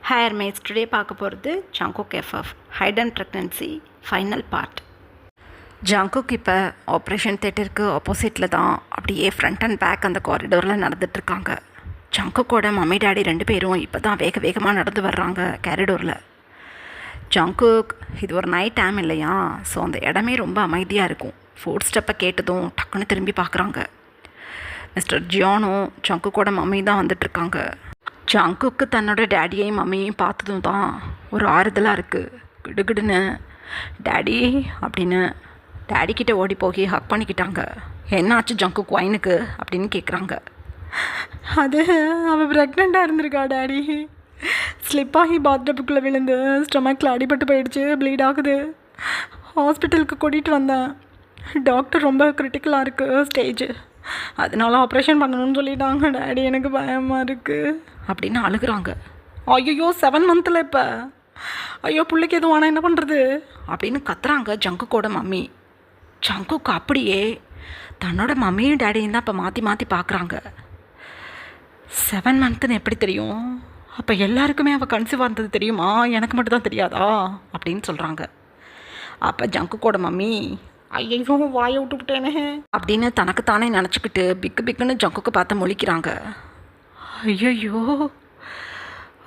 Hair mats today பார்க்க போகிறது Jungkook FF Hayden pregnancy final part. Jungkook இப்போ operation தேட்டருக்கு ஆப்போசிட்டில் தான் அப்படியே ஃப்ரண்ட் அண்ட் பேக் அந்த காரிடோரில் நடந்துகிட்ருக்காங்க. ஜங்குக்கோட மம்மி டேடி 2 பேரும் இப்போ தான் வேகமாக நடந்து வர்றாங்க காரிடோரில். ஜங்குக் இது ஒரு நைட் டைம் இல்லையா, ஸோ அந்த இடமே ரொம்ப அமைதியாக இருக்கும். ஃபுட் ஸ்டெப்பை கேட்டதும் டக்குன்னு திரும்பி பார்க்குறாங்க. மிஸ்டர் ஜியானும் ஜங்குக்கோட மம்மி தான் வந்துட்டுருக்காங்க. ஜங்குக்கு தன்னோட டேடியையும் மம்மியையும் பார்த்ததும் தான் ஒரு ஆறுதலாக இருக்குது. கிடுகிடுன்னு டேடி அப்படின்னு டேடிக்கிட்ட ஓடி போய் ஹக் பண்ணிக்கிட்டாங்க. என்னாச்சு ஜங்குக் வைனுக்கு அப்படின்னு கேட்குறாங்க. அது அவள் ப்ரெக்னெண்ட்டாக இருந்திருக்கா டேடி. ஸ்லிப்பாகி பாத்டப்புக்குள்ளே விழுந்து ஸ்டொமக்கில் அடிபட்டு போயிடுச்சு, ப்ளீட் ஆகுது. ஹாஸ்பிட்டலுக்கு கூட்டிகிட்டு வந்தேன். டாக்டர் ரொம்ப கிரிட்டிக்கலாக இருக்குது ஸ்டேஜ், அதனால ஆப்ரேஷன் பண்ணணும்னு சொல்லிட்டாங்க டேடி. எனக்கு பயமாக இருக்குது அப்படின்னு அழுகுறாங்க. ஐயோ 7 மந்த்தில் இப்போ, ஐயோ பிள்ளைக்கு எதுவும் ஆனால் என்ன பண்ணுறது அப்படின்னு கத்துறாங்க ஜங்குக்கோட மம்மி. ஜங்குக்கு அப்படியே தன்னோட மம்மியும் டேடியும் தான் இப்போ மாற்றி பார்க்குறாங்க. 7 மந்த்துன்னு எப்படி தெரியும்? அப்போ எல்லாருக்குமே அவள் கன்சீவ் ஆனது தெரியுமா? எனக்கு மட்டும் தான் தெரியாதா அப்படின்னு சொல்கிறாங்க. அப்போ ஜங்குக்கோட மம்மி ஐயோ வாயை விட்டுவிட்டேனே அப்படின்னு தனக்குத்தானே நினச்சிக்கிட்டு பிக்குன்னு ஜங்குக்கு பார்த்து முழிக்கிறாங்க. ஐயோ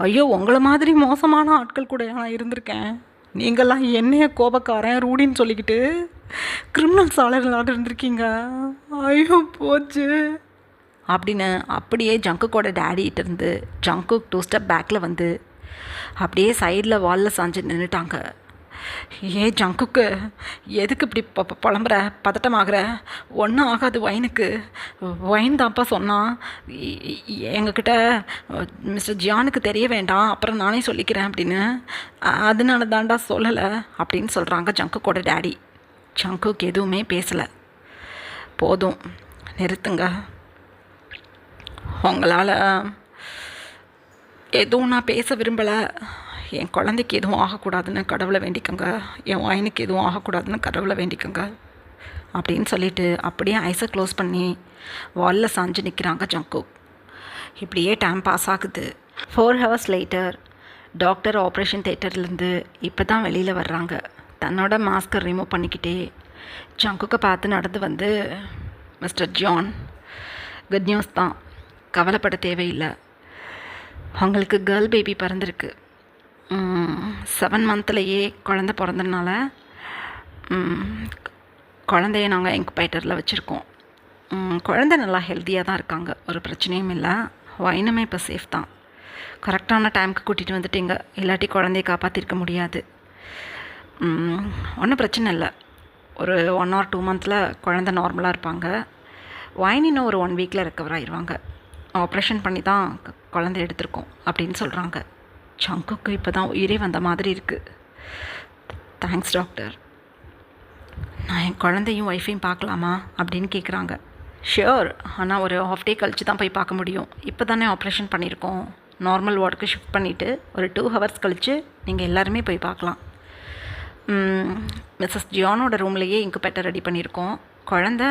ஐயோ உங்களை மாதிரி மோசமான ஆட்கள் கூட நான் இருந்திருக்கேன். நீங்கள்லாம் என்னைய கோபக்காரன் ரூடின்னு சொல்லிக்கிட்டு கிரிமினல்ஸ் ஆளர்களாக இருந்திருக்கீங்க. ஐயோ போச்சு அப்படின்னு அப்படியே ஜங்குக்கோட டேடிகிட்ட இருந்து ஜங்குக் 2 ஸ்டெப் பேக்கில் வந்து அப்படியே சைடில் வாலில் சாஞ்சு நின்றுட்டாங்க. ஜங்குக்கு எதுக்கு இப்படி புலம்புற, பதட்டமாகற? ஒன்றும் ஆகாது வைனுக்கு. வைன் தான்ப்பா சொன்னான். எங்ககிட்ட மிஸ்டர் ஜியானுக்கு தெரிய வேண்டாம், அப்புறம் நானே சொல்லிக்கிறேன் அப்படின்னு. அதனால தாண்டா சொல்லலை அப்படின்னு சொல்கிறாங்க ஜங்குக்கோட டேடி. ஜங்குக் எதுவுமே பேசலை. போதும் நிறுத்துங்க, உங்களால் எதுவும் நான் பேச விரும்பலை. என் குழந்தைக்கு எதுவும் ஆகக்கூடாதுன்னு கடவுளை வேண்டிக்கோங்க, என் வாயினுக்கு எதுவும் ஆகக்கூடாதுன்னு கடவுளை வேண்டிக்கோங்க அப்படின்னு சொல்லிவிட்டு அப்படியே ஐஸை க்ளோஸ் பண்ணி வாலில் சாஞ்சு நிற்கிறாங்க ஜங்குக். இப்படியே டைம் பாஸ் ஆகுது. 4 ஹவர்ஸ் லேட்டர் டாக்டர் ஆப்ரேஷன் தேட்டர்லேருந்து இப்போ தான் வெளியில் வர்றாங்க. தன்னோட மாஸ்கை ரிமூவ் பண்ணிக்கிட்டே ஜங்குக்கை பார்த்து நடந்து வந்து, மிஸ்டர் ஜான், குட் நியூஸ் தான், கவலைப்பட தேவையில்லை. அவங்களுக்கு கேர்ள் பேபி பிறந்திருக்கு. 7 மந்த்லேயே குழந்த பிறந்ததுனால குழந்தைய நாங்கள் இன்குபேட்டரில் வச்சுருக்கோம். குழந்தை நல்லா ஹெல்த்தியாக தான் இருக்காங்க, ஒரு பிரச்சனையும் இல்லை. வைனுமே இப்போ சேஃப் தான். கரெக்டான டைமுக்கு கூட்டிகிட்டு வந்துட்டீங்க, இல்லாட்டி குழந்தைய காப்பாற்றிருக்க முடியாது. ஒன்றும் பிரச்சனை இல்லை. ஒரு 1 or 2 மந்தில் குழந்தை நார்மலாக இருப்பாங்க. வைன் இன்னும் ஒரு 1 வீக்கில் ரெக்கவர் ஆயிடுவாங்க. ஆப்ரேஷன் பண்ணி தான் குழந்தை எடுத்திருக்கோம் அப்படின்னு சொல்கிறாங்க. ஜங்குக்கு இப்போ தான் உயிரே வந்த மாதிரி இருக்குது. Thanks doctor. நான் என் குழந்தையும் ஒய்ஃபையும் பார்க்கலாமா அப்படின்னு கேட்குறாங்க. ஷியோர், ஆனால் ஒரு ½ டே கழித்து தான் போய் பார்க்க முடியும். இப்போ தானே ஆப்ரேஷன் பண்ணியிருக்கோம். நார்மல் வார்டுக்கு ஷிஃப்ட் பண்ணிவிட்டு ஒரு 2 ஹவர்ஸ் கழித்து நீங்கள் எல்லாருமே போய் பார்க்கலாம். மிஸ்ஸஸ் ஜியானோட ரூம்லேயே இன்குபேட்டர் ரெடி பண்ணியிருக்கோம். குழந்த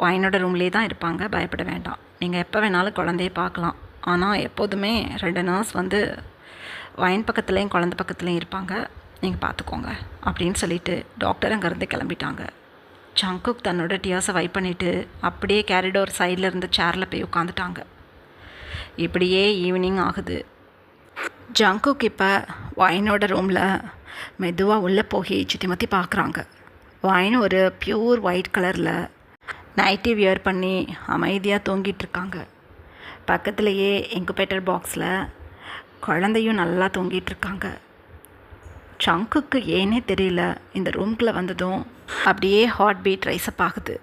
வைனோட ரூம்லேயே தான் இருப்பாங்க, பயப்பட வேண்டாம். நீங்கள் எப்போ வேணாலும் குழந்தைய பார்க்கலாம். ஆனால் எப்போதுமே 2 நர்ஸ் வந்து வைன் பக்கத்துலேயும் குழந்தை பக்கத்துலேயும் இருப்பாங்க, நீங்கள் பார்த்துக்கோங்க அப்படின்னு சொல்லிவிட்டு டாக்டர் அங்கேருந்து கிளம்பிட்டாங்க. ஜங்குக் தன்னோட டியர்ஸை வைப் பண்ணிவிட்டு அப்படியே கேரிடோர் சைடில் இருந்து சேரில் போய் உட்காந்துட்டாங்க. இப்படியே ஈவினிங் ஆகுது. ஜங்குக் இப்போ வைனோட ரூமில் மெதுவாக உள்ளே போய் சுற்றி பார்க்குறாங்க. வைன் ஒரு பியூர் ஒயிட் கலரில் நைட்டி வியர் பண்ணி அமைதியாக தூங்கிட்டுருக்காங்க. பக்கத்துலேயே இன்குபேட்டர் பாக்ஸில் குழந்தையும் நல்லா தூங்கிட்டுருக்காங்க. ஜங்குக்கு ஏனே தெரியல, இந்த ரூம்குள்ளே வந்ததும் அப்படியே ஹார்ட் பீட் ரைஸப் ஆகுது.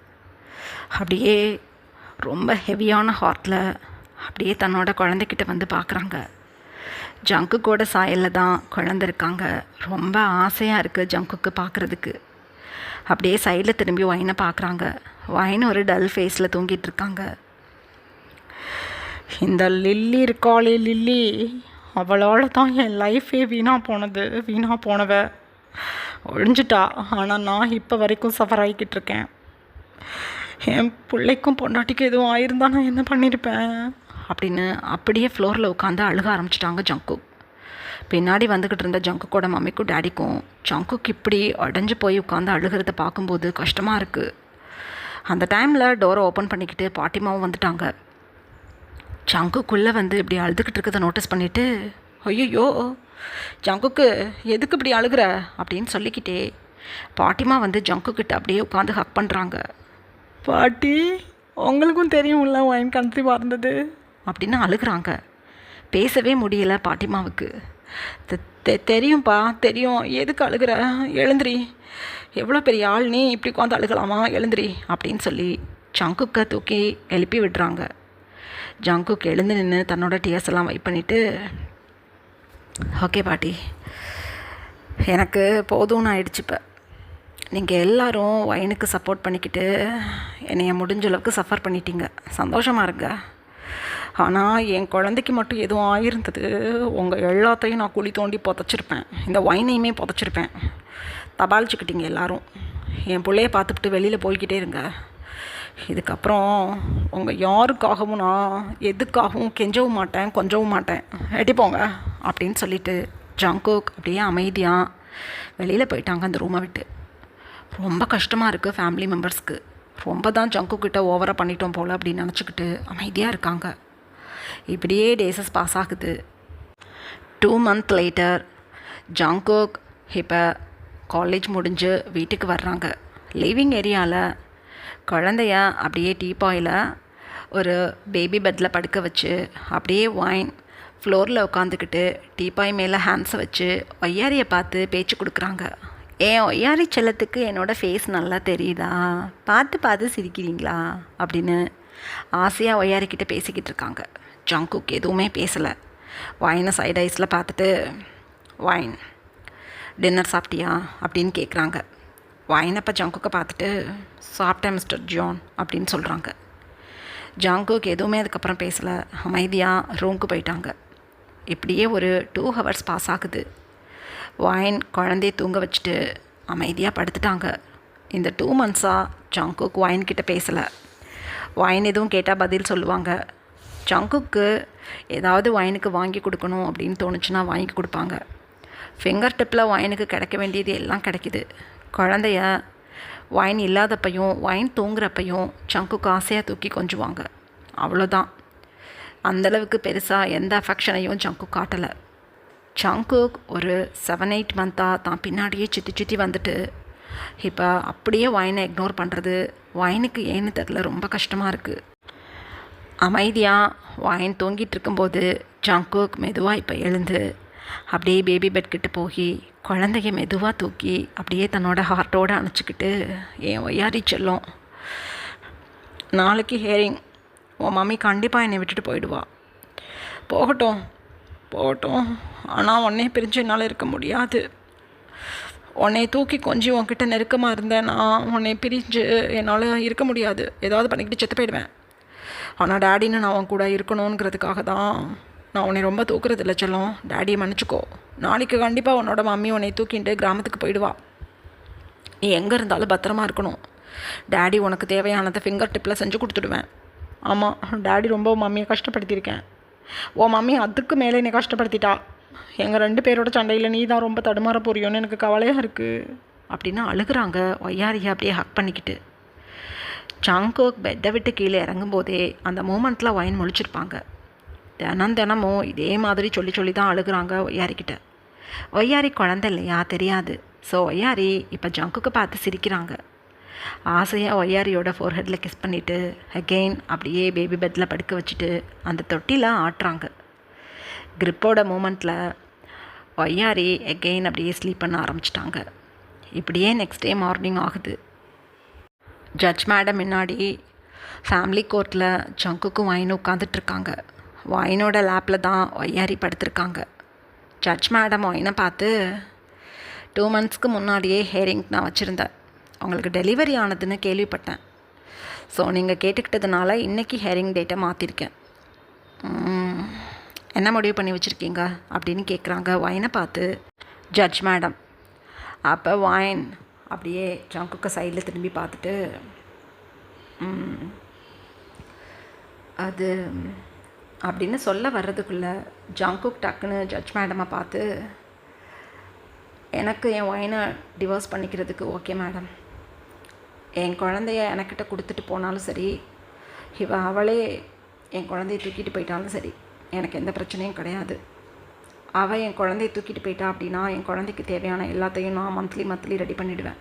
அப்படியே ரொம்ப ஹெவியான ஹார்ட்டில் அப்படியே தன்னோட குழந்தைக்கிட்ட வந்து பார்க்குறாங்க. ஜங்குக்கோட சாயலில் தான் குழந்தை இருக்காங்க. ரொம்ப ஆசையாக இருக்குது ஜங்குக்கு பார்க்குறதுக்கு. அப்படியே சைடில் திரும்பி வைனை பார்க்குறாங்க. வைன் ஒரு டல் ஃபேஸில் தூங்கிட்டுருக்காங்க. இந்த லில்லி இருக்காளே லில்லி, அவளால் தான் என் லைஃபே வீணாக போனவ ஒழிஞ்சிட்டா. ஆனால் நான் இப்போ வரைக்கும் சஃபர் ஆகிக்கிட்டு இருக்கேன். என் பிள்ளைக்கும் பொண்டாட்டிக்கும் எதுவும் ஆயிருந்தா நான் என்ன பண்ணியிருப்பேன் அப்படின்னு அப்படியே ஃப்ளோரில் உட்காந்து அழுக ஆரம்பிச்சிட்டாங்க ஜங்குக். பின்னாடி வந்துக்கிட்டு இருந்த ஜங்குக்கோட மம்மிக்கும் டேடிக்கும் ஜங்குக்கு இப்படி அடைஞ்சு போய் உட்காந்து அழுகிறத பார்க்கும்போது கஷ்டமாக இருக்குது. அந்த டைமில் டோரை ஓப்பன் பண்ணிக்கிட்டு பாட்டிமாவும் வந்துட்டாங்க. ஜங்குக்குள்ளே வந்து இப்படி அழுதுகிட்டு இருக்கிறத நோட்டீஸ் பண்ணிவிட்டு, ஐயோ ஜங்குக்கு எதுக்கு இப்படி அழுகிற அப்படின்னு சொல்லிக்கிட்டே பாட்டிமா வந்து ஜங்குக்கிட்ட அப்படியே உட்காந்து ஹக் பண்ணுறாங்க. பாட்டி, உங்களுக்கும் தெரியும்ல ஒயின் கன்சீவ் இருந்தது அப்படின்னு அழுகிறாங்க. பேசவே முடியல பாட்டிமாவுக்கு. தெரியும்ப்பா தெரியும், எதுக்கு அழுகிற, எழுந்திரி, எவ்வளோ பெரிய ஆள் நீ, இப்படி உட்காந்து அழுகலாமா, எழுந்திரி அப்படின்னு சொல்லி ஜங்குக்கை தூக்கி எழுப்பி விடுறாங்க. ஜங்குக்கு எழுந்து நின்று தன்னோட டிஎஸ் எல்லாம் வைப் பண்ணிவிட்டு, ஓகே பாட்டி, எனக்கு போதும்னு ஆயிடுச்சு. இப்போ நீங்கள் எல்லோரும் ஒயினுக்கு சப்போர்ட் பண்ணிக்கிட்டு என்னைய முடிஞ்ச அளவுக்கு சஃபர் பண்ணிட்டீங்க, சந்தோஷமாக இருங்க. ஆனால் என் குழந்தைக்கு மட்டும் எதுவும் ஆகிருந்தது, உங்கள் எல்லாத்தையும் நான் குழி தோண்டி புதைச்சிருப்பேன், இந்த ஒயினையுமே புதைச்சிருப்பேன். தபாலிச்சுக்கிட்டீங்க எல்லோரும். என் பிள்ளைய பார்த்துக்கிட்டு வெளியில் போய்கிட்டே இருங்க. இதுக்கப்புறம் உங்கள் யாருக்காகவும் நான் எதுக்காகவும் கெஞ்சவும் மாட்டேன், கொஞ்சவும் மாட்டேன், எட்டிப்போங்க அப்படின்னு சொல்லிவிட்டு ஜங்குக் அப்படியே அமைதியாக வெளியில் போயிட்டாங்க அந்த ரூமை விட்டு. ரொம்ப கஷ்டமாக இருக்குது ஃபேமிலி மெம்பர்ஸ்க்கு. ரொம்ப தான் ஜங்குக்கிட்ட ஓவராக பண்ணிட்டோம் போல் அப்படின்னு நினச்சிக்கிட்டு அமைதியாக இருக்காங்க. இப்படியே டேஸஸ் பாஸ் ஆகுது. 2 months லேட்டர் ஜங்குக் இப்போ காலேஜ் முடிஞ்சு வீட்டுக்கு வர்றாங்க. லிவிங் ஏரியாவில் குழந்தைய அப்படியே டீப்பாயில் ஒரு பேபி பெட்டில் படுக்க வச்சு அப்படியே ஒயின் ஃப்ளோரில் உட்காந்துக்கிட்டு டீப்பாய் மேலே ஹேண்ட்ஸை வச்சு ஒய்யாரியை பார்த்து பேச்சு கொடுக்குறாங்க. ஏன் ஒய்யாரி செல்லத்துக்கு என்னோடய ஃபேஸ் நல்லா தெரியுதா, பார்த்து பார்த்து சிரிக்கிறீங்களா அப்படின்னு ஆசையாக ஒய்யாரிக்கிட்ட பேசிக்கிட்டு இருக்காங்க. ஜங்குக் எதுவுமே பேசலை. ஒயினை சைட் ஐஸில் பார்த்துட்டு, ஒயின் டின்னர் சாப்பிட்டியா அப்படின்னு கேட்குறாங்க. ஒயினப்போ ஜங்குக்கை பார்த்துட்டு, சாப்பிட்டேன் மிஸ்டர் ஜான் அப்படின்னு சொல்கிறாங்க. ஜங்குக் எதுவுமே அதுக்கப்புறம் பேசலை, அமைதியாக ரூமுக்கு போயிட்டாங்க. இப்படியே ஒரு 2 hours பாஸ் ஆகுது. ஒயின் குழந்தைய தூங்க வச்சுட்டு அமைதியாக படுத்துட்டாங்க. இந்த 2 months-ஆக ஜங்குக் ஒயின்கிட்ட பேசலை. ஒயின் எதுவும் கேட்டால் பதில் சொல்லுவாங்க. ஜங்குக்கு ஏதாவது ஒயினுக்கு வாங்கி கொடுக்கணும் அப்படின்னு தோணுச்சுன்னா வாங்கி கொடுப்பாங்க. ஃபிங்கர் டிப்பில் ஒயினுக்கு கிடைக்க வேண்டியது எல்லாம் கிடைக்கிது. குழந்தைய ஒயின் இல்லாதப்பையும் ஒயின் தூங்குறப்பையும் ஜங்குக்கு ஆசையாக தூக்கி கொஞ்சுவாங்க. அவ்வளோதான். அந்தளவுக்கு பெருசாக எந்த அஃபெக்ஷனையும் ஜங்குக் காட்டலை. ஜங்குக் ஒரு 7-8 months-ஆக தான் பின்னாடியே சுற்றி வந்துட்டு இப்போ அப்படியே ஒயினை இக்னோர் பண்ணுறது ஒயினுக்கு ஏன்னு தெரில, ரொம்ப கஷ்டமாக இருக்குது. அமைதியாக ஒயின் தூங்கிட்டு இருக்கும்போது ஜங்குக் மெதுவாக இப்போ எழுந்து அப்படியே பேபி பெட் கிட்ட போய் குழந்தைய மெதுவாக தூக்கி அப்படியே தன்னோட ஹார்ட்டோடு அணைச்சிக்கிட்டு, என் ஒய்யாரி செல்லும், நாளைக்கு ஹியரிங், உன் மம்மி கண்டிப்பாக என்னை விட்டுட்டு போயிடுவா. போகட்டும் போகட்டும், ஆனால் உன்னை பிரிஞ்சு என்னால் இருக்க முடியாது. உன்னை தூக்கி கொஞ்சம் உன்கிட்ட நெருக்கமாக இருந்தேன், நான் உன்னை பிரிஞ்சு என்னால் இருக்க முடியாது, ஏதாவது பண்ணிக்கிட்டு செத்து போயிடுவேன். ஆனால் டேடின்னு நான் உன் கூட இருக்கணுங்கிறதுக்காக தான் நான் உன்னை ரொம்ப தூக்குறது இல்லை செல்லம். டேடியை மன்னிச்சிக்கோ. நாளைக்கு கண்டிப்பாக உன்னோட மம்மி உன்னை தூக்கிட்டு கிராமத்துக்கு போயிடுவா. நீ எங்கே இருந்தாலும் பத்திரமா இருக்கணும். டேடி உனக்கு தேவையானதை ஃபிங்கர் டிப்பில் செஞ்சு கொடுத்துடுவேன். ஆமாம், டேடி ரொம்ப மம்மியை கஷ்டப்படுத்தியிருக்கேன். உன் மம்மி அதுக்கு மேலே என்னை கஷ்டப்படுத்திட்டா. எங்கள் 2 பேரோட சண்டையில் நீ தான் ரொம்ப தடுமாற போறியோன்னு எனக்கு கவலையாக இருக்குது அப்படின்னு அழுகிறாங்க ஒய்யாரியை அப்படியே ஹக் பண்ணிக்கிட்டு. ஜங்குக் பெட்டை விட்டு கீழே இறங்கும்போதே அந்த மூமெண்ட்டில் ஒயின் முழிச்சிருப்பாங்க. தினமும் இதே மாதிரி சொல்லி தான் அழுகிறாங்க ஒய்யாரிக்கிட்ட. ஒய்யாரி குழந்தை இல்லையா, தெரியாது. ஸோ ஒய்யாரி இப்போ ஜங்குக்கு பார்த்து சிரிக்கிறாங்க. ஆசையாக ஒய்யாரியோட ஃபோர்ஹெட்டில் கிஸ் பண்ணிவிட்டு அகெயின் அப்படியே பேபி பெட்டில் படுக்க வச்சுட்டு அந்த தொட்டியில் ஆட்டுறாங்க. கிரிப்போட மூமெண்ட்டில் ஒய்யாரி அகெயின் அப்படியே ஸ்லீப் பண்ண ஆரம்பிச்சிட்டாங்க. இப்படியே நெக்ஸ்ட் டே மார்னிங் ஆகுது. ஜட்ஜ் மேடம் முன்னாடி ஃபேமிலி கோர்ட்டில் ஜங்குக்கும் ஒயினும் உட்காந்துட்ருக்காங்க. ஒயினோட லேப்பில் தான் ஒய்யாரி படுத்திருக்காங்க. ஜட்ஜ் மேடம் ஒயினை பார்த்து, 2 months-க்கு முன்னாடியே ஹியரிங் நான் வச்சுருந்தேன், உங்களுக்கு டெலிவரி ஆனதுன்னு கேள்விப்பட்டேன். ஸோ நீங்கள் கேட்டுக்கிட்டதுனால இன்றைக்கி ஹியரிங் டேட்டை மாற்றிருக்கேன். என்ன முடிவு பண்ணி வச்சுருக்கீங்க அப்படின்னு கேட்குறாங்க ஒயினை பார்த்து ஜட்ஜ் மேடம். அப்போ ஒயின் அப்படியே ஜங்குக்கு சைடில் திரும்பி பார்த்துட்டு, அது அப்படின்னு சொல்ல வர்றதுக்குள்ளே ஜங்குக் டக்குன்னு ஜட்ஜ் மேடமை பார்த்து, எனக்கு என் ஒயினை டிவோர்ஸ் பண்ணிக்கிறதுக்கு ஓகே மேடம். என் குழந்தைய எனக்கிட்ட கொடுத்துட்டு போனாலும் சரி, அவளே என் குழந்தைய தூக்கிட்டு போயிட்டாலும் சரி, எனக்கு எந்த பிரச்சனையும் கிடையாது. அவள் என் குழந்தைய தூக்கிட்டு போயிட்டா அப்படின்னா என் குழந்தைக்கு தேவையான எல்லாத்தையும் நான் மந்த்லி ரெடி பண்ணிவிடுவேன்.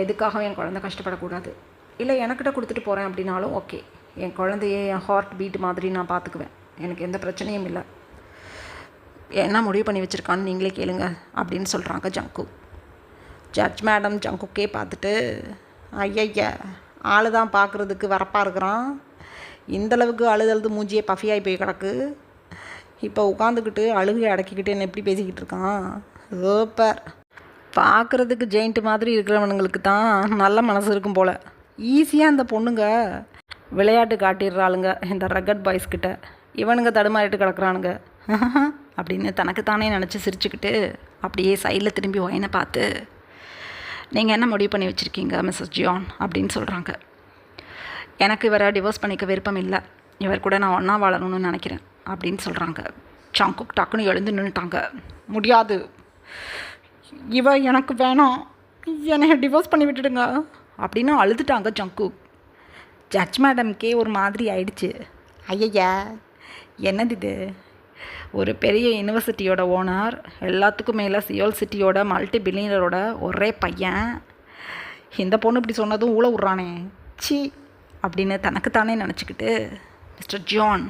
எதுக்காகவும் என் குழந்தை கஷ்டப்படக்கூடாது. இல்லை எனக்கிட்ட கொடுத்துட்டு போகிறேன் அப்படின்னாலும் ஓகே. என் குழந்தைய என் ஹார்ட் பீட் மாதிரி நான் பார்த்துக்குவேன். எனக்கு எந்த பிரச்சனையும் இல்லை. என்ன முடிவு பண்ணி வச்சுருக்கான்னு நீங்களே கேளுங்க அப்படின்னு சொல்கிறாங்க ஜங்குக். ஜட்ஜ் மேடம் ஜங்குக்கே பார்த்துட்டு, ஐயா ஆள் தான் பார்க்குறதுக்கு வரப்பாக இருக்கிறான், இந்தளவுக்கு அழுது மூஞ்சியே பஃபியாகி போய் கிடக்கு, இப்போ உட்காந்துக்கிட்டு அழுகை அடக்கிக்கிட்டு என்ன எப்படி பேசிக்கிட்டு இருக்கான், சூப்பர். பார்க்குறதுக்கு ஜெயிண்ட் மாதிரி இருக்கிறவனுங்களுக்கு தான் நல்ல மனசு இருக்கும் போல். ஈஸியாக இந்த பொண்ணுங்க விளையாட்டு காட்டிடுறாளுங்க இந்த ரகட் பாய்ஸ்கிட்ட. இவனுங்க தடுமாறிட்டு கிடக்குறானுங்க அப்படின்னு தனக்குத்தானே நினச்சி சிரிச்சுக்கிட்டு அப்படியே சைடில் திரும்பி ஒயினை பார்த்து, நீங்கள் என்ன முடிவு பண்ணி வச்சுருக்கீங்க மிஸ்ஸஸ் ஜியான் அப்படின்னு சொல்கிறாங்க. எனக்கு இவரை டிவோர்ஸ் பண்ணிக்க விருப்பம் இல்லை, இவர் கூட நான் ஒன்றா வாழணும்னு நினைக்கிறேன் அப்படின்னு சொல்கிறாங்க. ஜங்குக் டக்குன்னு எழுந்து நின்றுட்டாங்க. முடியாது, இவ எனக்கு வேணாம், என்னை டிவோர்ஸ் பண்ணி விட்டுடுங்க அப்படின்னு அழுதுட்டாங்க ஜங்குக். ஜட்ஜ் மேடம்கே ஒரு மாதிரி ஆயிடுச்சு. ஐயா என்னது இது, ஒரு பெரிய யூனிவர்சிட்டியோட ஓனர், எல்லாத்துக்கும் மேலே சியோல் சிட்டியோட மல்டி பில்லியனரோட ஒரே பையன், இந்த பொண்ணு இப்படி சொன்னதும் ஊழ விட்றானே சி அப்படின்னு தனக்குத்தானே நினச்சிக்கிட்டு, மிஸ்டர் ஜான்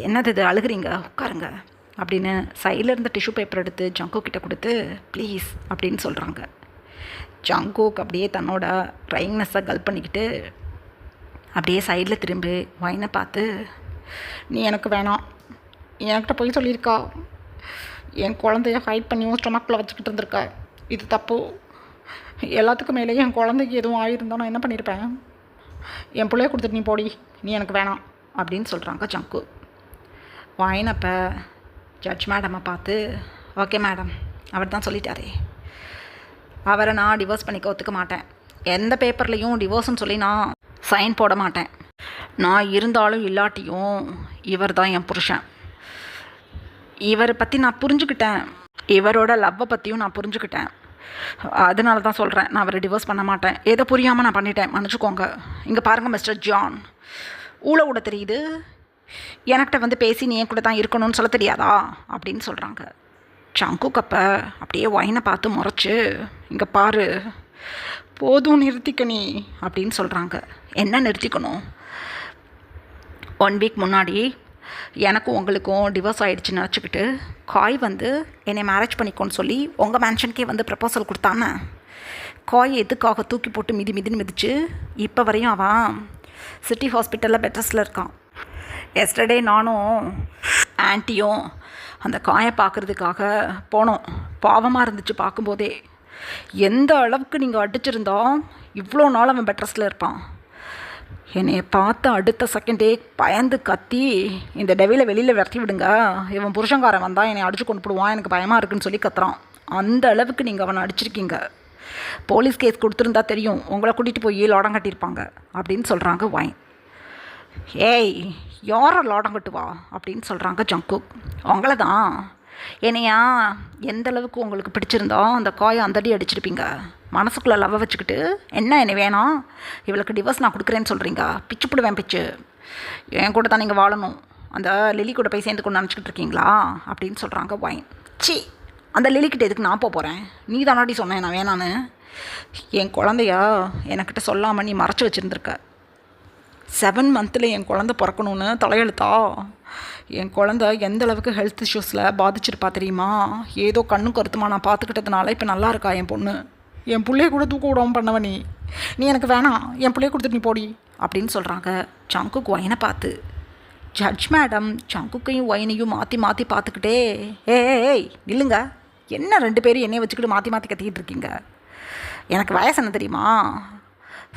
என்னது இது அழுகிறீங்க, உட்காருங்க அப்படின்னு சைடில் இருந்த டிஷ்யூ பேப்பர் எடுத்து ஜங்குக் கிட்ட கொடுத்து ப்ளீஸ் அப்படின்னு சொல்கிறாங்க. ஜங்குக் அப்படியே தன்னோட ரைங்னஸை கல் பண்ணிக்கிட்டு அப்படியே சைடில் திரும்பி ஒயினை பார்த்து, நீ எனக்கு வேணாம், என்கிட்ட போய் சொல்லியிருக்கா, என் குழந்தைய ஹைட் பண்ணி ஸ்டொமக்கில் வச்சுக்கிட்டு இருந்திருக்கா, இது தப்பு. எல்லாத்துக்கும் மேலேயே என் குழந்தைக்கு எதுவும் ஆகியிருந்தா நான் என்ன பண்ணியிருப்பேன், என் பிள்ளைய கொடுத்துட்டு நீ போடி, நீ எனக்கு வேணாம் அப்படின்னு சொல்கிறாங்க ஜங்கு. வாயினப்போ ஜட்ஜ் மேடமை பார்த்து, ஓகே மேடம், அவர் தான் சொல்லிட்டாரே, அவரை நான் டிவோர்ஸ் பண்ணிக்க ஒத்துக்க மாட்டேன், எந்த பேப்பர்லேயும் டிவோர்ஸ்னு சொல்லி நான் சைன் போட மாட்டேன், நான் இருந்தாலும் இல்லாட்டியும் இவர் தான் என் புருஷன், இவரை பற்றி நான் புரிஞ்சுக்கிட்டேன், இவரோட லவ்வை பற்றியும் நான் புரிஞ்சுக்கிட்டேன், அதனால தான் சொல்கிறேன், நான் அவரை டிவோர்ஸ் பண்ண மாட்டேன், ஏதோ புரியாமல் நான் பண்ணிட்டேன், மன்னிச்சுக்கோங்க. இங்கே பாருங்கள் மிஸ்டர் ஜான், ஊழ விட தெரியுது, எனக்கிட்ட வந்து பேசி நீ என் கூட தான் இருக்கணும்னு சொல்ல தெரியாதா அப்படின்னு சொல்கிறாங்க. ஜங்குக் அப்போ அப்படியே ஒயினை பார்த்து முறைச்சி, இங்கே பாரு போதும் நிறுத்திக்க நீ அப்படின்னு சொல்கிறாங்க. என்ன நிறுத்திக்கணும், 1 வீக் முன்னாடி எனக்கும் உங்களுக்கும் டிவோர்ஸ் ஆகிடுச்சின்னு நினச்சிக்கிட்டு காய் வந்து என்னை மேரேஜ் பண்ணிக்கோன்னு சொல்லி உங்கள் மேன்ஷனுக்கே வந்து ப்ரப்போசல் கொடுத்தானே, காய் எதுக்காக தூக்கி போட்டு மிதின்னு மிதிச்சு இப்போ வரையும் அவன் சிட்டி ஹாஸ்பிட்டலில் பெட் ரெஸ்ட்டில் இருக்கான். எஸ்டர்டே நானும் ஆன்ட்டியும் அந்த காயை பார்க்குறதுக்காக போனோம். பாவமாக இருந்துச்சு பார்க்கும்போதே, எந்த அளவுக்கு நீங்கள் அடிச்சிருந்தா இவ்வளோ நாள் அவன் பெட் ரெஸ்ட்டில் இருப்பான். என்னை பார்த்து அடுத்த செகண்டே பயந்து கத்தி, இந்த டெவில வெளியில் விரட்டி விடுங்க, இவன் புருஷங்காரன் வந்தால் என்னை அடித்து கொண்டு போடுவான், எனக்கு பயமாக இருக்குன்னு சொல்லி கத்துறான். அந்த அளவுக்கு நீங்கள் அவனை அடிச்சிருக்கீங்க. போலீஸ் கேஸ் கொடுத்துருந்தா தெரியும், உங்களை கூட்டிகிட்டு போய் லாடம் கட்டியிருப்பாங்க அப்படின்னு சொல்கிறாங்க ஒயின். ஏய் யாரை லாடம் கட்டுவா அப்படின்னு சொல்கிறாங்க ஜங்குக். உங்களை தான். என்னையா எந்த அளவுக்கு உங்களுக்கு பிடிச்சிருந்தோ அந்த காயை அந்தடி அடிச்சிருப்பீங்க. மனசுக்குள்ளே லவ்வை வச்சுக்கிட்டு என்ன என்னை வேணாம், இவளுக்கு டிவோர்ஸ் நான் கொடுக்குறேன்னு சொல்கிறீங்க, பிச்சு போடுவேன் பிச்சு, என் கூட தான் நீங்கள் வாழணும், அந்த லிலி கூட போய் சேர்ந்து கொண்டு நினச்சிக்கிட்டு இருக்கீங்களா அப்படின்னு சொல்கிறாங்க ஒயின். சி, அந்த லிலிக்கிட்ட எதுக்கு நான் போகிறேன், நீ தானாடி சொன்னேன் நான் வேணான்னு. என் குழந்தையா என்கிட்ட சொல்லாமல் நீ மறைச்சி வச்சுருந்துருக்க. 7 மந்த்தில் என் குழந்தை பிறக்கணுன்னு தலையெழுத்தா. என் குழந்தை எந்த அளவுக்கு ஹெல்த் இஷ்யூஸில் பாதிச்சிருப்பா தெரியுமா. ஏதோ கண்ணு கருத்துமா நான் பார்த்துக்கிட்டதுனால இப்போ நல்லா இருக்கா என் பொண்ணு. என் பிள்ளைய கூட தூக்க விடாமல் பண்ணவ நீ எனக்கு வேணாம், என் பிள்ளைய கொடுத்துட்டு நீ போடி அப்படின்னு சொல்கிறாங்க ஜங்குக் ஒயினை பார்த்து. ஜட்ஜ் மேடம் ஜங்குக்கையும் ஒயினையும் மாற்றி மாற்றி பார்த்துக்கிட்டே, ஏய் நில்லுங்க, என்ன 2 பேரும் என்னையை வச்சுக்கிட்டு மாற்றி மாற்றி கத்திக்கிட்டு இருக்கீங்க. எனக்கு வயசு என்ன தெரியுமா,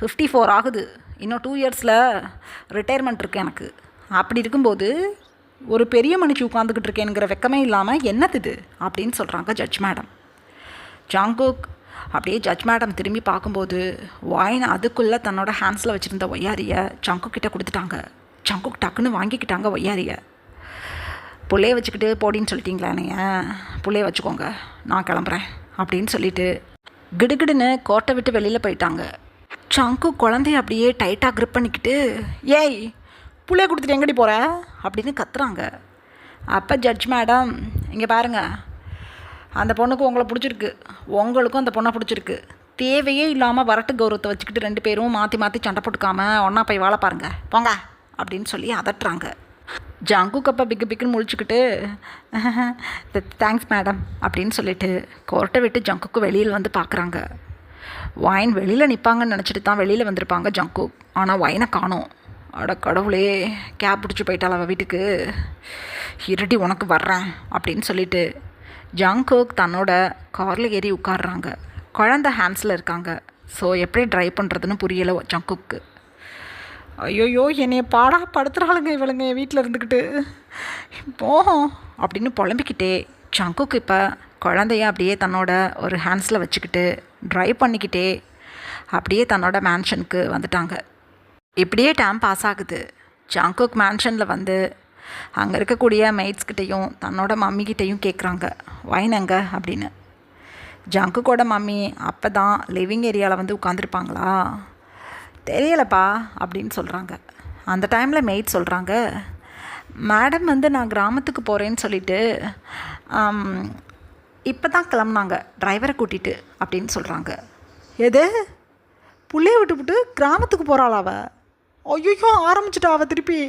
54 ஆகுது, இன்னும் 2 இயர்ஸில் ரிட்டையர்மெண்ட் இருக்குது எனக்கு. அப்படி இருக்கும்போது ஒரு பெரிய மனுஷி உட்காந்துக்கிட்டு இருக்கேனுங்கிற வெக்கமே இல்லாமல் என்னது இது அப்படின்னு சொல்கிறாங்க ஜட்ஜ் மேடம். ஜங்குக் அப்படியே ஜட்ஜ் மேடம் திரும்பி பார்க்கும்போது ஒயின் அதுக்குள்ளே தன்னோட ஹேண்ட்ஸில் வச்சுருந்த ஒய்யாரியை ஜங்குக் கிட்ட கொடுத்துட்டாங்க. ஜங்குக் டக்குன்னு வாங்கிக்கிட்டாங்க ஒய்யாரிய. புள்ளைய வச்சுக்கிட்டு போடின்னு சொல்லிட்டீங்களா நீங்கள், புள்ளைய வச்சுக்கோங்க, நான் கிளம்புறேன் அப்படின்னு சொல்லிட்டு கிடுகிடுன்னு கோட்டை விட்டு வெளியில் போயிட்டாங்க. ஜங்குக் குழந்தைய அப்படியே டைட்டாக க்ரிப் பண்ணிக்கிட்டு, ஏய் புள்ளைய கொடுத்துட்டு எங்கடி போகிற அப்படின்னு கத்துறாங்க. அப்போ ஜட்ஜ் மேடம், இங்கே பாருங்கள், அந்த பொண்ணுக்கு உங்களை பிடிச்சிருக்கு, உங்களுக்கும் அந்த பொண்ணை பிடிச்சிருக்கு, தேவையே இல்லாமல் வரட்டு கௌரவத்தை வச்சுக்கிட்டு 2 பேரும் மாற்றி மாற்றி சண்டை போட்டுக்காமல் ஒன்றா போய் வாழ பாருங்க போங்க அப்படின்னு சொல்லி அதட்டுறாங்க. ஜங்குக் அப்போ பிக்கு பிக்குன்னு முழிச்சுக்கிட்டு தேங்க்ஸ் மேடம் அப்படின்னு சொல்லிட்டு கோர்ட்டை விட்டு ஜங்குக்கு வெளியில் வந்து பார்க்குறாங்க. வைன் வெளியில் நிற்பாங்கன்னு நினச்சிட்டு தான் வெளியில் வந்திருப்பாங்க ஜங்குக். ஆனால் வைனை காணோம். அட கடவுளே, கேப் பிடிச்சி போயிட்டாள் அவள் வீட்டுக்கு, இருட்டி உனக்கு வர்றேன் அப்படின்னு சொல்லிட்டு ஜங்குக் தன்னோட காரில் ஏறி உட்காடுறாங்க. குழந்த ஹேண்ட்ஸில் இருக்காங்க. ஸோ எப்படி ட்ரைவ் பண்ணுறதுன்னு புரியலை ஜங்குக்கு. ஐயோயோ, என்னைய பாடா படுத்துகிறாளுங்க இவளுங்க என் வீட்டில் இருந்துக்கிட்டு போகும் அப்படின்னு புலம்பிக்கிட்டே ஜங்குக் இப்போ குழந்தைய அப்படியே தன்னோட ஒரு ஹேண்ட்ஸில் வச்சுக்கிட்டு ட்ரைவ் பண்ணிக்கிட்டே அப்படியே தன்னோட மேன்ஷனுக்கு வந்துட்டாங்க. இப்படியே டைம் பாஸ் ஆகுது. ஜங்குக் மேன்ஷனில் வந்து அங்கே இருக்கக்கூடிய மெய்ட்ஸ்கிட்டையும் தன்னோட மம்மிக்கிட்டையும் கேட்குறாங்க வைன் எங்க அப்படின்னு. ஜங்குக்கோட மம்மி அப்போ தான் லிவிங் ஏரியாவில் வந்து உட்காந்துருப்பாங்களா தெரியலப்பா அப்படின்னு சொல்கிறாங்க. அந்த டைமில் மெய்ட் சொல்கிறாங்க, மேடம் வந்து நான் கிராமத்துக்கு போகிறேன்னு சொல்லிவிட்டு இப்போ தான் கிளம்புனாங்க டிரைவரை கூட்டிகிட்டு அப்படின்னு சொல்கிறாங்க. எது, புள்ளைய விட்டுவிட்டு கிராமத்துக்கு போகிறாளா அவ? ஐயோ ஆரம்பிச்சிட்டா அவள் திருப்பி.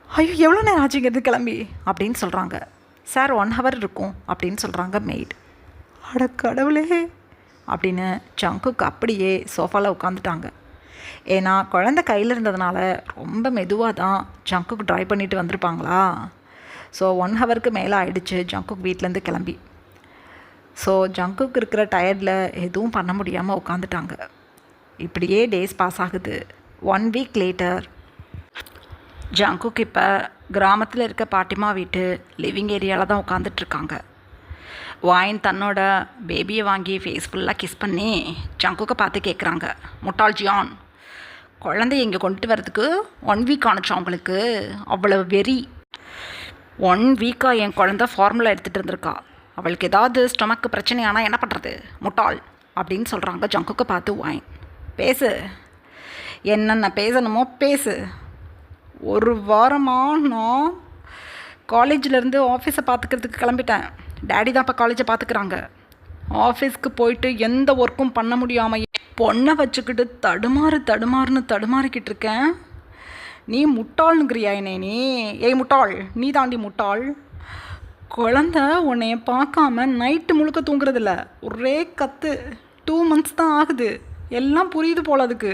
ஐயோ எவ்வளோ நேரம் ஆச்சுங்கிறது கிளம்பி அப்படின்னு சொல்கிறாங்க. சார் 1 hour இருக்கும் அப்படின்னு சொல்கிறாங்க மெய்ட். அட கடவுளே அப்படின்னு ஜங்குக்கு அப்படியே சோஃபாவில் உட்காந்துட்டாங்க. ஏன்னா குழந்த கையில் இருந்ததுனால ரொம்ப மெதுவாக தான் ஜங்குக்கு ட்ரைவ் பண்ணிட்டு வந்திருப்பாங்களா. ஸோ 1 hourக்கு மேலே ஆயிடுச்சு ஜங்குக் வீட்டிலேருந்து கிளம்பி. ஸோ ஜங்குக்கு இருக்கிற டயர்டில் எதுவும் பண்ண முடியாமல் உட்காந்துட்டாங்க. இப்படியே டேஸ் பாஸ் ஆகுது. 1 week லேட்டர் ஜங்குக் இப்போ கிராமத்தில் இருக்க பாட்டிமா வீட்டு லிவிங் ஏரியாவில் தான் உட்காந்துட்ருக்காங்க. வைன் தன்னோட பேபியை வாங்கி ஃபேஸ் ஃபுல்லாக கிஸ் பண்ணி ஜங்குக்கை பார்த்து கேட்குறாங்க, முட்டாள் ஜியான், குழந்தைய இங்கே கொண்டுட்டு வரதுக்கு 1 week ஆணுச்சா உங்களுக்கு? அவ்வளோ வெறி. 1 week என் குழந்த ஃபார்முலா எடுத்துகிட்டு இருந்திருக்கா, அவளுக்கு ஏதாவது ஸ்டொமக்கு பிரச்சனையானால் என்ன பண்ணுறது முட்டாள் அப்படின்னு சொல்கிறாங்க ஜங்குக்கை பார்த்து வைன். பேசு, என்னென்ன பேசணுமோ பேசு. 1 வாரமாக நான் காலேஜிலேருந்து ஆஃபீஸை பார்த்துக்கிறதுக்கு கிளம்பிட்டேன். டேடி தான் இப்போ காலேஜை பார்த்துக்கிறாங்க. ஆஃபீஸ்க்கு போயிட்டு எந்த ஒர்க்கும் பண்ண முடியாமல் பொண்ணை வச்சுக்கிட்டு தடுமாறுன்னு தடுமாறிக்கிட்டு இருக்கேன். நீ முட்டாள்னுங்கிறியா என்னை? நீ ஏய் முட்டாள், நீ தாண்டி முட்டாள். குழந்த உன்னைய பார்க்காம நைட்டு முழுக்க தூங்குறதில்ல, ஒரே கத்து. 2 months தான் ஆகுது, எல்லாம் புரியுது போல அதுக்கு.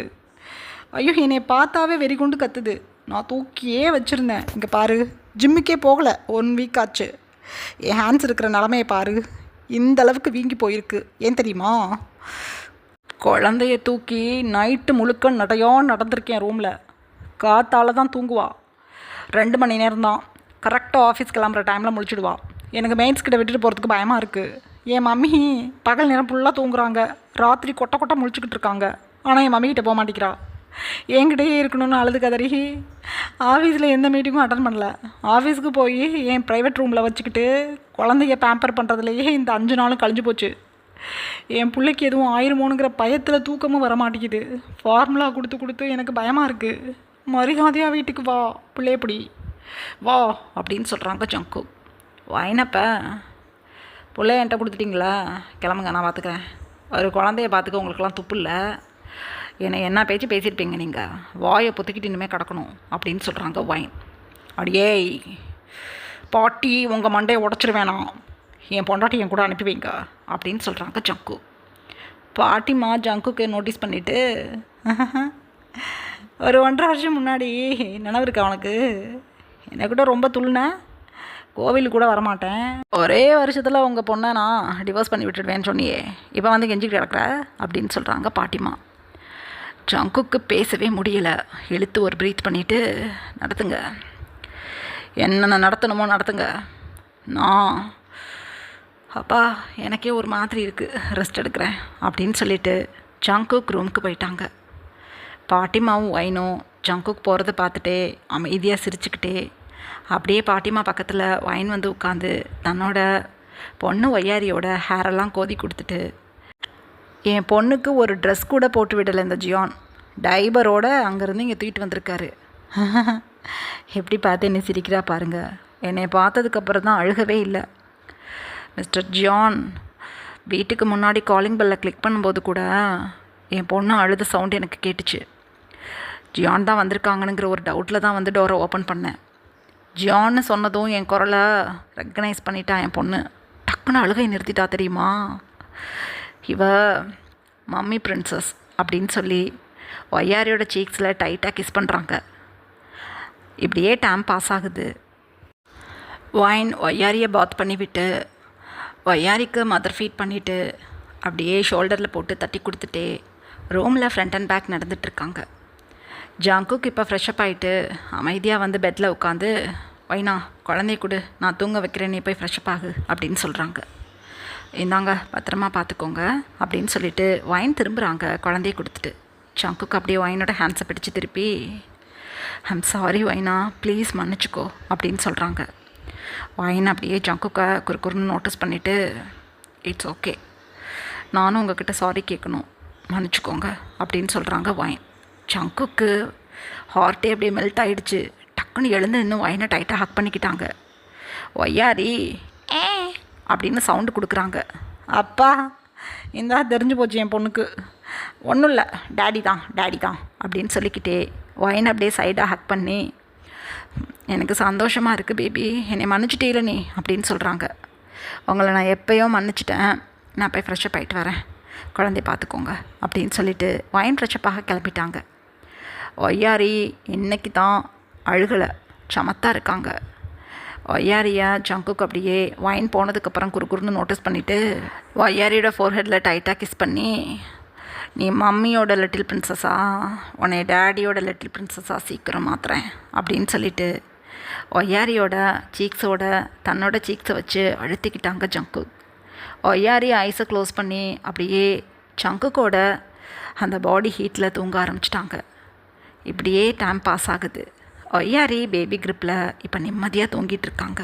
ஐயோ என்னை பார்த்தாவே வெறி கொண்டு கத்துது. நான் தூக்கியே வச்சுருந்தேன். இங்கே பாரு, ஜிம்முக்கே போகலை, 1 week ஆச்சு. என் ஹேண்ட்ஸ் இருக்கிற நிலமையை பாரு, இந்த அளவுக்கு வீங்கி போயிருக்கு. ஏன் தெரியுமா? குழந்தைய தூக்கி நைட்டு முழுக்க நடந்திருக்கேன் ரூமில். காத்தால் தான் தூங்குவா. 2 மணி நேரம் தான். கரெக்டாக ஆஃபீஸ் கிளம்புற டைமில் முழிச்சிடுவா. எனக்கு மெயின்ஸ் கிட்ட விட்டுட்டு போகிறதுக்கு பயமாக இருக்குது. என் மம்மி பகல் நேரம் ஃபுல்லாக தூங்குறாங்க, ராத்திரி கொட்டை முழிச்சிக்கிட்டு இருக்காங்க. ஆனால் என் மம்மிக்கிட்ட போக மாட்டேங்கிறா. என்கிட்டயே இருக்கணும்னு அழுது கதறி ஆஃபீஸில் எந்த மீட்டிங்கும் அட்டன் பண்ணல. ஆஃபீஸுக்கு போய் என் ப்ரைவேட் ரூமில் வச்சுக்கிட்டு குழந்தைய பேம்பர் பண்ணுறதுலையே இந்த 5 நாளும் கழிஞ்சு போச்சு. என் பிள்ளைக்கு எதுவும் ஆயிருமோனுங்கிற பயத்தில் தூக்கமும் வர மாட்டேங்குது. ஃபார்முலா கொடுத்து எனக்கு பயமாக இருக்குது. மரியாதையாக வீட்டுக்கு வா, பிள்ளையப்படி வா அப்படின்னு சொல்கிறாங்க ஜங்கு. வைனப்ப பிள்ளைய என்கிட்ட கொடுத்துட்டிங்களா, கிளம்புங்க, நான் பார்த்துக்கிறேன். ஒரு குழந்தைய பார்த்துக்க உங்களுக்கெல்லாம் துப்பு இல்லை. என்ன பேச்சு பேசியிருப்பீங்க நீங்கள், வாயை பொத்துக்கிட்டு இனிமேல் கிடக்கணும் அப்படின்னு சொல்கிறாங்க வைன். அடியே பாட்டி, உங்கள் மண்டையை உடச்சிருவேணாம், என் பொண்டாட்டி என் கூட அனுப்பி வைங்க அப்படின்னு சொல்கிறாங்க ஜங்கு. பாட்டிமா ஜங்குக்கு நோட்டீஸ் பண்ணிவிட்டு, ஒரு 1.5 வருஷம் முன்னாடி நினைவு இருக்கா அவனுக்கு, என்னை கூட ரொம்ப துள்ளினேன், கோவிலுக்கு கூட வரமாட்டேன், ஒரே வருஷத்தில் உங்கள் பொண்ணை நான் டிவோர்ஸ் பண்ணி விட்டுடுவேன்னு சொன்னியே, இப்போ வந்து கெஞ்சிக்கிட்டு கிடக்குற அப்படின்னு சொல்கிறாங்க பாட்டிமா. ஜங்குக்கு பேசவே முடியலை. இழுத்து ஒரு ப்ரீத் பண்ணிவிட்டு, நடத்துங்க, என்னென்ன நடத்தணுமோ நடத்துங்க, நான் அப்பா எனக்கே ஒரு மாதிரி இருக்குது, ரெஸ்ட் எடுக்கிறேன் அப்படின்னு சொல்லிவிட்டு ஜங்குக் ரூமுக்கு போயிட்டாங்க. பாட்டிமாவும் வைனும் ஜங்குக் போகிறத பார்த்துட்டே அமைதியாக சிரிச்சுக்கிட்டே அப்படியே பாட்டிமா பக்கத்தில் வைன் வந்து உட்காந்து தன்னோட பொண்ணு ஒய்யாரியோட ஹேரெல்லாம் கோதி கொடுத்துட்டு, என் பொண்ணுக்கு ஒரு ட்ரெஸ் கூட போட்டு விடலை இந்த ஜியான், டைபரோட அங்கேருந்து இங்கே தூக்கிட்டு வந்திருக்காரு. எப்படி பார்த்து என்னை சிரிக்கிறா பாருங்க. என்னை பார்த்ததுக்கப்புறம் தான் அழுகவே இல்லை. மிஸ்டர் ஜியான் வீட்டுக்கு முன்னாடி காலிங் பெல்லை கிளிக் பண்ணும்போது கூட என் பொண்ணு அழுத சவுண்ட் எனக்கு கேட்டுச்சு. ஜியான் தான் வந்திருக்காங்கங்கிற ஒரு டவுட்டில் தான் வந்து டோரை ஓப்பன் பண்ணேன். ஜியான்னு சொன்னதும் என் குரலை ரெக்கக்னைஸ் பண்ணிட்டா என் பொண்ணு. டக்குன்னு அழுகை நிறுத்திட்டா தெரியுமா. இவ மம்மி பிரின்சஸ் அப்படின்னு சொல்லி ஒய்யாரியோட சீக்ஸில் டைட்டாக கிஸ் பண்ணுறாங்க. இப்படியே டைம் பாஸ் ஆகுது. வைன் ஒய்யாரியை பாத் பண்ணிவிட்டு ஒய்யாரிக்கு மதர் ஃபீட் பண்ணிவிட்டு அப்படியே ஷோல்டரில் போட்டு தட்டி கொடுத்துட்டே ரூமில் ஃப்ரண்ட் அண்ட் பேக் நடந்துகிட்ருக்காங்க. ஜங்குக் இப்போ ஃப்ரெஷ்அப் ஆகிட்டு அமைதியாக வந்து பெட்டில் உட்காந்து, வைனா குழந்தைய கொடு, நான் தூங்க வைக்கிறேன், நீ போய் ஃப்ரெஷ்அப் ஆகு அப்படின்னு சொல்கிறாங்க. இந்தாங்க பத்திரமா பார்த்துக்கோங்க அப்படின்னு சொல்லிட்டு வைன் திரும்புகிறாங்க குழந்தைய கொடுத்துட்டு. ஜங்குக் அப்படியே வைனோட ஹேண்ட்ஸை பிடிச்சி திருப்பி, ஐம் சாரி வைனா, ப்ளீஸ் மன்னிச்சிக்கோ அப்படின்னு சொல்கிறாங்க. வைன் அப்படியே ஜங்குக்கை குறுக்குறுன்னு நோட்டீஸ் பண்ணிவிட்டு, இட்ஸ் ஓகே, நானும் உங்ககிட்ட சாரி கேட்கணும், மன்னிச்சிக்கோங்க அப்படின்னு சொல்கிறாங்க வைன். ஜங்குக்கு ஹார்ட்டே அப்படியே மெல்ட் ஆகிடுச்சு. டக்குன்னு எழுந்து இன்னும் வைனை டைட்டாக ஹக் பண்ணிக்கிட்டாங்க. ஒய்யாரி ஏ அப்படின்னு சவுண்டு கொடுக்குறாங்க. அப்பா இந்தா தெரிஞ்சு போச்சு என் பொண்ணுக்கு, ஒன்றும் இல்லை டேடி தான் அப்படின்னு சொல்லிக்கிட்டே வைனை அப்படியே சைடாக ஹக் பண்ணி, எனக்கு சந்தோஷமாக இருக்குது பேபி, என்னை மன்னிச்சிட்டே நீ அப்படின்னு சொல்கிறாங்க. உங்களை நான் எப்போயோ மன்னிச்சிட்டேன், நான் போய் ஃப்ரெஷ்அப் ஆகிட்டு வரேன், குழந்தைய பார்த்துக்கோங்க அப்படின்னு சொல்லிவிட்டு வைன் ஃப்ரெஷ்அப்பாக கிளப்பிட்டாங்க. ஒய்யாரி இன்னைக்கு தான் அழுகலை, சமத்தாக இருக்காங்க. ஒய்யாரியை ஜங்குக்கு அப்படியே வைன் போனதுக்கப்புறம் குறுக்குறுன்னு நோட்டீஸ் பண்ணிவிட்டு ஒய்யாரியோட ஃபோர்ஹெட்டில் டைட்டாக கிஸ் பண்ணி, நீ மம்மியோட லிட்டில் பிரின்சஸா, உன்னை டேடியோட லிட்டில் பிரின்சஸா சீக்கிரம் மாத்துறேன் அப்படின்னு சொல்லிவிட்டு ஒய்யாரியோட சீக்ஸோட தன்னோட சீக்ஸை வச்சு அழுத்திக்கிட்டாங்க ஜங்குக். ஒய்யாரி ஐஸை க்ளோஸ் பண்ணி அப்படியே ஜங்குக்கோட அந்த பாடி ஹீட்டில் தூங்க ஆரம்பிச்சிட்டாங்க. இப்படியே டைம் பாஸ் ஆகுது. ஒய்யாரி பேபி கிரிப்பில் இப்போ நிம்மதியாக தூங்கிட்டு இருக்காங்க.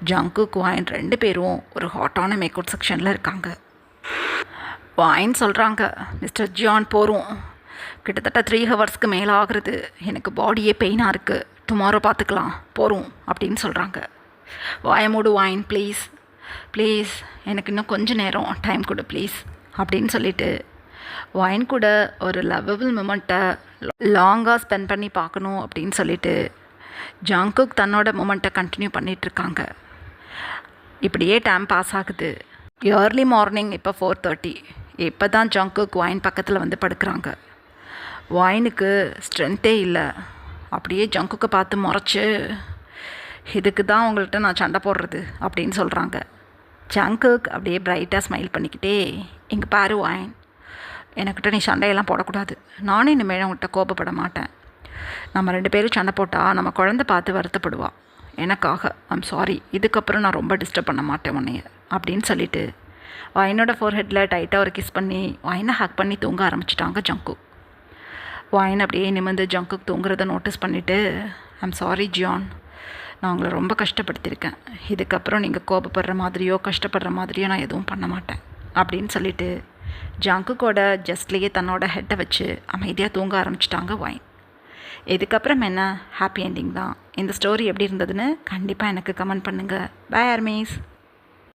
ஜங்குக் வைன் 2 பேரும் ஒரு ஹாட்டான மேக்கவுட் செக்ஷனில் இருக்காங்க. வைன் சொல்கிறாங்க, மிஸ்டர் ஜியான் போகிறோம், கிட்டத்தட்ட 3 ஹவர்ஸ்க்கு மேலே ஆகுறது, எனக்கு பாடியே பெயினாக இருக்குது, டுமாரோ பார்த்துக்கலாம், போகிறோம் அப்படின்னு சொல்கிறாங்க. வாயமூடு வைன் ப்ளீஸ் எனக்கு இன்னும் கொஞ்சம் நேரம் டைம் கொடு ப்ளீஸ் அப்படின்னு சொல்லிட்டு வைன் கூட ஒரு லவ்வபிள் மூமெண்ட்டை லாங்காக ஸ்பெண்ட் பண்ணி பார்க்கணும் அப்படின்னு சொல்லிட்டு ஜங்குக் தன்னோட மூமெண்ட்டை கண்டினியூ பண்ணிகிட்ருக்காங்க. இப்படியே டைம் பாஸ் ஆகுது. ஏர்லி மார்னிங் இப்போ 4:30. இப்போ தான் ஜங்குக் வைன் பக்கத்தில் வந்து படுக்கிறாங்க. வைனுக்கு ஸ்ட்ரென்த்தே இல்லை. அப்படியே ஜங்குக்கை பார்த்து முறைச்சி, இதுக்கு தான் உங்கள்கிட்ட நான் சண்டை போடுறது அப்படின்னு சொல்கிறாங்க. ஜங்குக் அப்படியே பிரைட்டாக ஸ்மைல் பண்ணிக்கிட்டே, இங்கே பாரு வைன், எனக்கிட்ட நீ சண்டையெல்லாம் போடக்கூடாது, நானும் இனிமேல் உங்கள்கிட்ட கோபப்பட மாட்டேன். நம்ம 2 பேரும் சண்டை போட்டால் நம்ம குழந்தை பார்த்து வருத்தப்படுவா, எனக்காக ஐம் சாரி, இதுக்கப்புறம் நான் ரொம்ப டிஸ்டர்ப் பண்ண மாட்டேன் உன்னைய அப்படின்னு சொல்லிவிட்டு வைனோட ஃபோர்ஹெட்டில் டைட்டாக ஒரு கிஸ் பண்ணி வைனை ஹக் பண்ணி தூங்க ஆரம்பிச்சிட்டாங்க ஜங்குக். வைன் அப்படியே நிமிர்ந்து ஜங்குக் தூங்குறத நோட்டீஸ் பண்ணிவிட்டு, ஐம் சாரி ஜியான், நான் உங்களை ரொம்ப கஷ்டப்படுத்தியிருக்கேன், இதுக்கப்புறம் நீங்கள் கோபப்படுற மாதிரியோ கஷ்டப்படுற மாதிரியோ நான் எதுவும் பண்ண மாட்டேன் அப்படின்னு சொல்லிவிட்டு ஜங்குக்கோட ஜஸ்ட்லேயே தன்னோட ஹெட்டை வச்சு அமைதியாக தூங்க ஆரம்பிச்சிட்டாங்க வைன். இதுக்கப்புறம் என்ன, ஹாப்பி என்டிங் தான். இந்த ஸ்டோரி எப்படி இருந்ததுன்னு கண்டிப்பாக எனக்கு கமெண்ட் பண்ணுங்கள். Bye armies.